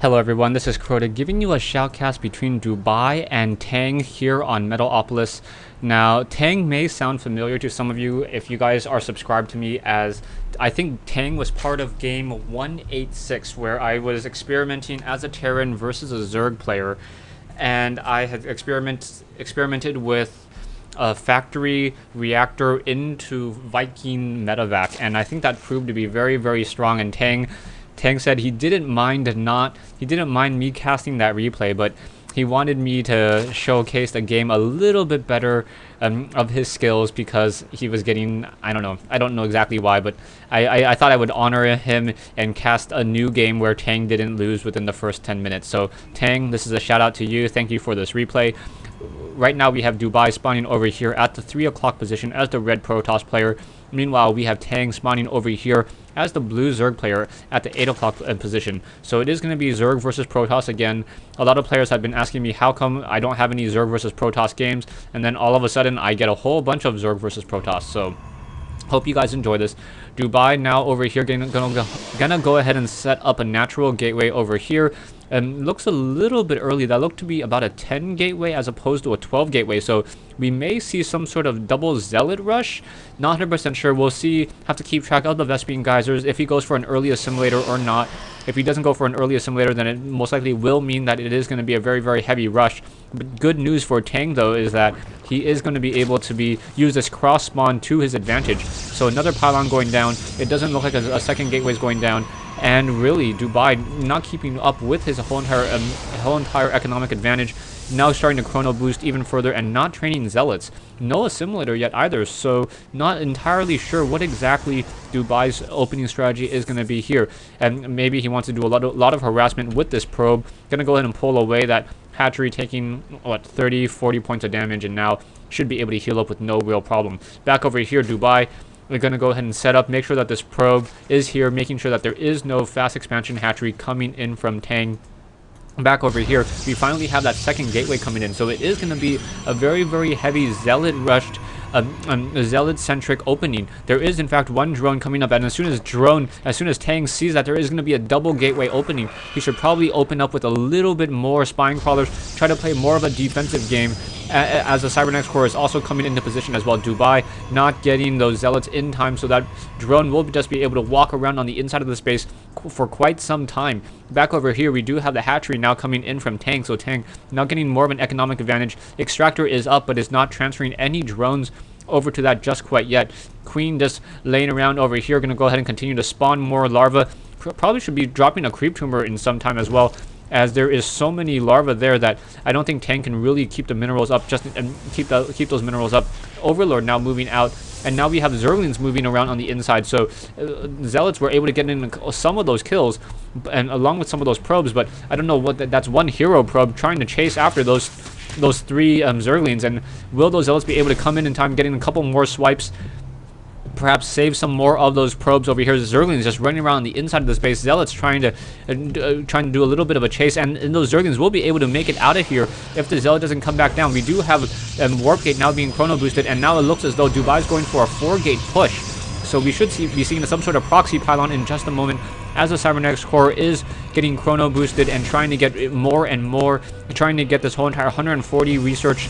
Hello everyone, this is Crota giving you a shoutcast between DooBai and Tang here on Metalopolis. Now, Tang may sound familiar to some of you if you guys are subscribed to me, as I think Tang was part of game 186 where I was experimenting as a Terran versus a Zerg player, and I had experimented with a factory reactor into Viking medevac, and I think that proved to be very, very strong. And Tang said he didn't mind me casting that replay, but he wanted me to showcase the game a little bit better of his skills, because he was getting, I don't know exactly why, but I thought I would honor him and cast a new game where Tang didn't lose within the first 10 minutes. So Tang, this is a shout out to you. Thank you for this replay. Right now we have DooBai spawning over here at the 3 o'clock position as the red Protoss player. Meanwhile, we have Tang spawning over here as the blue Zerg player at the 8 o'clock position. So it is going to be Zerg versus Protoss again. A lot of players have been asking me how come I don't have any Zerg versus Protoss games, and then all of a sudden I get a whole bunch of Zerg versus Protoss. So hope you guys enjoy this. DooBai now over here gonna go ahead and set up a natural gateway over here. Looks a little bit early. That looked to be about a 10 gateway as opposed to a 12 gateway. So we may see some sort of double zealot rush. Not 100% sure. We'll see. Have to keep track of the Vespene geysers, if he goes for an early assimilator or not. If he doesn't go for an early assimilator, then it most likely will mean that it is going to be a very, very heavy rush. But good news for Tang, though, is that he is going to be able to use this cross spawn to his advantage. So another pylon going down. It doesn't look like a second gateway is going down. And really, DooBai not keeping up with his whole entire economic advantage. Now starting to chrono boost even further and not training zealots. No assimilator yet either, so not entirely sure what exactly DooBai's opening strategy is going to be here. And maybe he wants to do a lot of harassment with this probe. Gonna go ahead and pull away that hatchery, taking what, 30-40 points of damage, and now should be able to heal up with no real problem. Back over here, DooBai, we're going to go ahead and set up, make sure that this probe is here, making sure that there is no fast expansion hatchery coming in from Tang. Back over here, we finally have that second gateway coming in, so it is going to be a very, very heavy zealot rushed, zealot-centric opening. There is, in fact, one drone coming up, and as soon as Tang sees that there is going to be a double gateway opening, he should probably open up with a little bit more spine crawlers, try to play more of a defensive game, as the Cybernetics Core is also coming into position as well. DooBai not getting those zealots in time, so that drone will just be able to walk around on the inside of the space for quite some time. Back over here, we do have the hatchery now coming in from Tang, so Tang now getting more of an economic advantage. Extractor is up, but is not transferring any drones over to that just quite yet. Queen just laying around over here, going to go ahead and continue to spawn more larvae. Probably should be dropping a creep tumor in some time as well, as there is so many larvae there that I don't think Tang can really keep the minerals up, and keep those minerals up. Overlord now moving out, and now we have Zerglings moving around on the inside. So Zealots were able to get in some of those kills, and along with some of those probes, but I don't know what that's one hero probe trying to chase after those 3 Zerglings, and will those Zealots be able to come in time, getting a couple more swipes, perhaps save some more of those probes over here? Zerglings just running around the inside of the space. Zealots trying to do a little bit of a chase, and those Zerglings will be able to make it out of here if the Zealot doesn't come back down. We do have Warp Gate now being chrono boosted, and now it looks as though DooBai's going for a 4-gate push. So we should be seeing some sort of proxy pylon in just a moment, as the Cybernetics Core is getting chrono boosted and trying to get more and more, trying to get this whole entire 140 research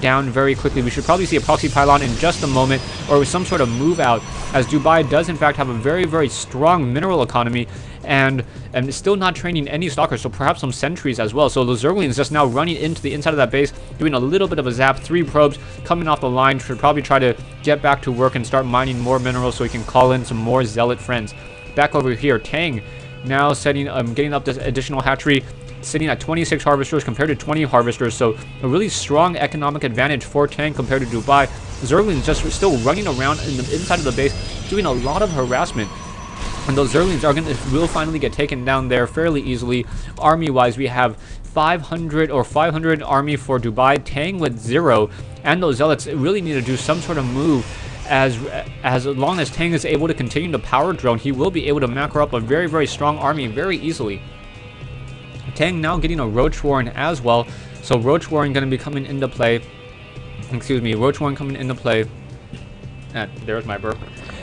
down very quickly. We should probably see a proxy pylon in just a moment, or some sort of move out, as DooBai does in fact have a very, very strong mineral economy, and still not training any stalkers, so perhaps some sentries as well. So the Zerglings just now running into the inside of that base, doing a little bit of a zap. 3 probes coming off the line, should probably try to get back to work and start mining more minerals so he can call in some more zealot friends. Back over here, Tang now getting up this additional hatchery, sitting at 26 harvesters compared to 20 harvesters, so a really strong economic advantage for Tang compared to DooBai. Zerglings just still running around in the inside of the base, doing a lot of harassment, and those Zerglings will finally get taken down there fairly easily. Army-wise, we have 500 army for DooBai, Tang with 0, and those Zealots really need to do some sort of move. As long as Tang is able to continue to power drone, he will be able to macro up a very, very strong army very easily. Tang now getting a Roach Warren as well, so Roach Warren going to be coming into play. Excuse me, Roach Warren coming into play. There's my burp.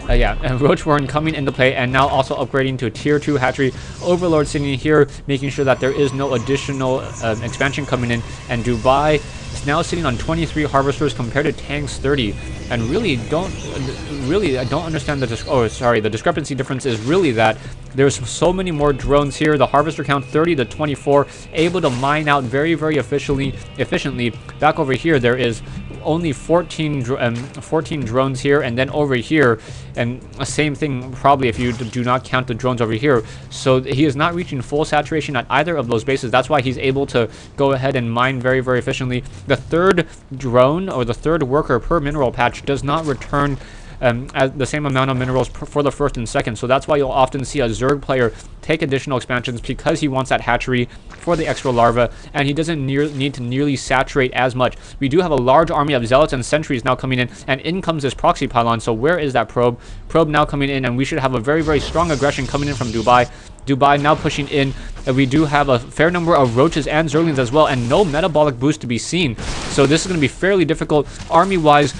Yeah, and Roach Warren coming into play, and now also upgrading to tier 2 hatchery. Overlord sitting here, making sure that there is no additional expansion coming in, and DooBai is now sitting on 23 harvesters compared to Tang's 30. And really I don't understand the discrepancy difference is really that there's so many more drones here. The harvester count 30 to 24, able to mine out very, very efficiently. Back over here, there is only 14 drones here, and then over here, and same thing probably if you do not count the drones over here. So he is not reaching full saturation at either of those bases. That's why he's able to go ahead and mine very, very efficiently. The third drone, or the third worker per mineral patch, does not return the same amount of minerals for the first and second. So that's why you'll often see a Zerg player take additional expansions, because he wants that hatchery for the extra larva, and he doesn't need to nearly saturate as much. We do have a large army of zealots and sentries now coming in, and in comes this proxy pylon. So where is that probe? Probe now coming in, and we should have a very, very strong aggression coming in from DooBai. DooBai now pushing in, and we do have a fair number of roaches and zerglings as well, and no metabolic boost to be seen. So this is going to be fairly difficult army-wise.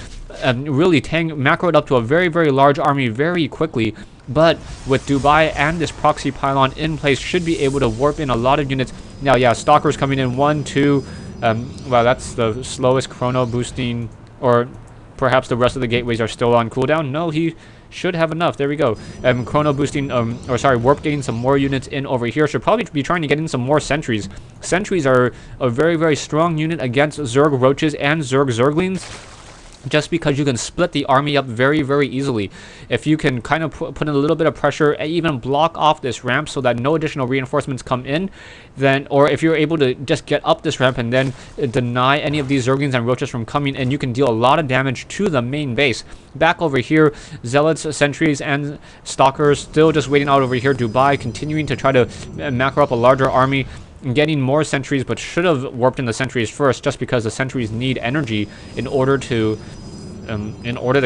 Really, Tang macroed up to a very, very large army very quickly, but with DooBai and this proxy pylon in place, should be able to warp in a lot of units. Now, yeah, stalkers coming in 1, 2. Wow, that's the slowest chrono boosting, or perhaps the rest of the gateways are still on cooldown. No, he should have enough. There we go. Chrono boosting, warp getting some more units in over here. Should probably be trying to get in some more sentries. Sentries are a very, very strong unit against Zerg roaches and Zerg zerglings, just because you can split the army up very, very easily. If you can kind of put in a little bit of pressure and even block off this ramp so that no additional reinforcements come in, then, or if you're able to just get up this ramp and then deny any of these zerglings and roaches from coming in, you can deal a lot of damage to the main base. Back over here, zealots, sentries, and stalkers still just waiting out over here. DooBai continuing to try to macro up a larger army, getting more sentries, but should have warped in the sentries first, just because the sentries need energy in order to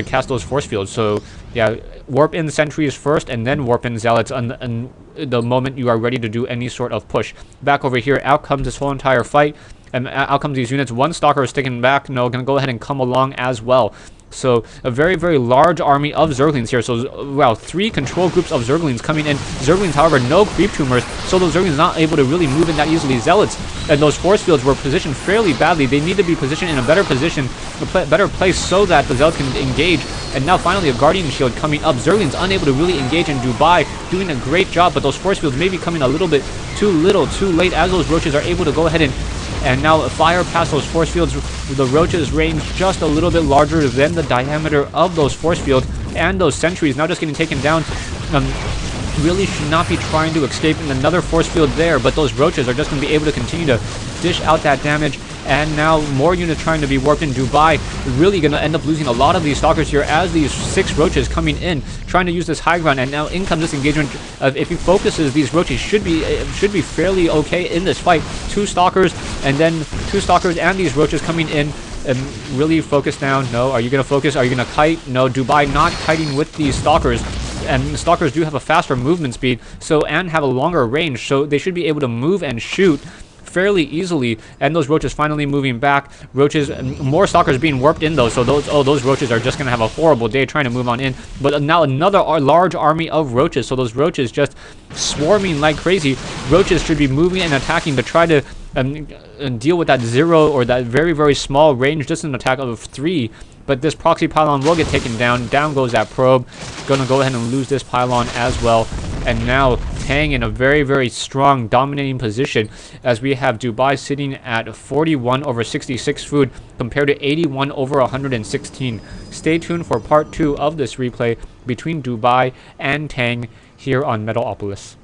cast those force fields. So yeah, warp in sentries first, and then warp in zealots and the moment you are ready to do any sort of push. Back over here, out comes this whole entire fight, and out comes these units. One stalker is sticking back. No, gonna go ahead and come along as well. So a very, very large army of zerglings here. So wow, 3 control groups of zerglings coming in. Zerglings, however, no creep tumors, so those zerglings not able to really move in that easily. Zealots and those force fields were positioned fairly badly. They need to be positioned in a better position, a better place, so that the zealots can engage. And now finally a guardian shield coming up. Zerglings unable to really engage, in DooBai doing a great job, but those force fields may be coming a little bit too little, too late, as those roaches are able to go ahead and now fire past those force fields. The roaches range just a little bit larger than the diameter of those force fields, and those sentries now just getting taken down. Really should not be trying to escape in another force field there, but those roaches are just going to be able to continue to dish out that damage. And now more units trying to be warped in. DooBai really going to end up losing a lot of these stalkers here, as these 6 roaches coming in trying to use this high ground, and now in comes this engagement. If he focuses, these roaches should be fairly okay in this fight. 2 stalkers, and then 2 stalkers and these roaches coming in. Really focus down. No, are you going to focus? Are you going to kite? No, DooBai not kiting with these stalkers. And stalkers do have a faster movement speed, so, and have a longer range, so they should be able to move and shoot fairly easily. And those roaches finally moving back. Roaches, more stalkers being warped in though, so those roaches are just gonna have a horrible day trying to move on in. But now another large army of roaches, so those roaches just swarming like crazy. Roaches should be moving and attacking to try to deal with that 0 or that very, very small range, just an attack of 3. But this proxy pylon will get taken down. Down goes that probe. Gonna go ahead and lose this pylon as well. And now Tang in a very, very strong dominating position, as we have DooBai sitting at 41 over 66 food compared to 81 over 116. Stay tuned for part 2 of this replay between DooBai and Tang here on Metalopolis.